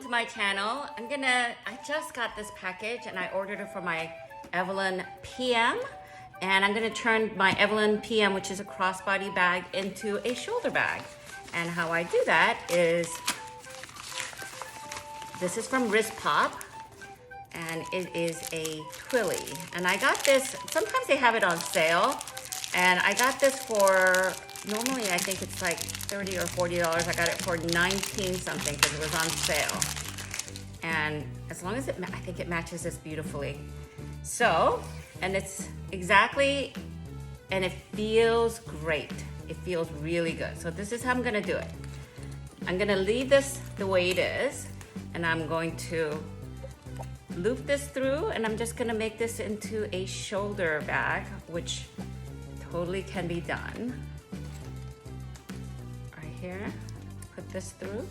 to my channel. I just got this package and I ordered it for my Evelyne PM. And I'm gonna turn my Evelyne PM, which is a crossbody bag, into a shoulder bag. And how I do that is, this is from Wrist Pop, and it is a twilly. And I got this, sometimes they have it on sale, and I got this for, normally I think it's like $30 or $40. I got it for 19 something because it was on sale. And as long as I think it matches this beautifully. So, and it's exactly, and it feels great. It feels really good. So this is how I'm gonna do it. I'm gonna leave this the way it is, and I'm going to loop this through, and I'm just gonna make this into a shoulder bag, which totally can be done. Right here, put this through.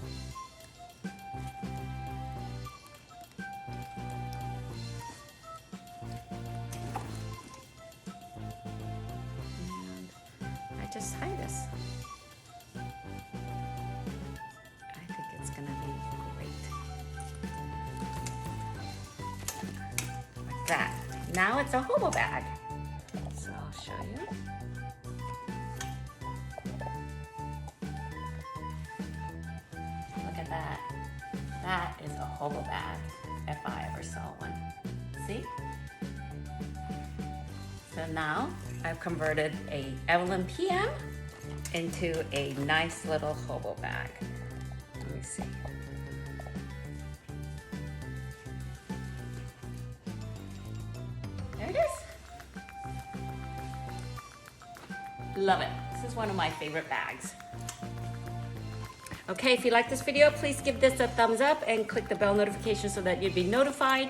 Just tie this. I think it's gonna be great. Like that. Now it's a hobo bag. So I'll show you. Look at that. That is a hobo bag, if I ever saw one. See? So now I've converted a Evelyne PM into a nice little hobo bag. Let me see. There it is. Love it. This is one of my favorite bags. Okay, if you like this video, please give this a thumbs up and click the bell notification so that you'd be notified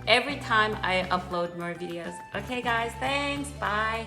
every time I upload more videos. Okay guys, thanks, bye.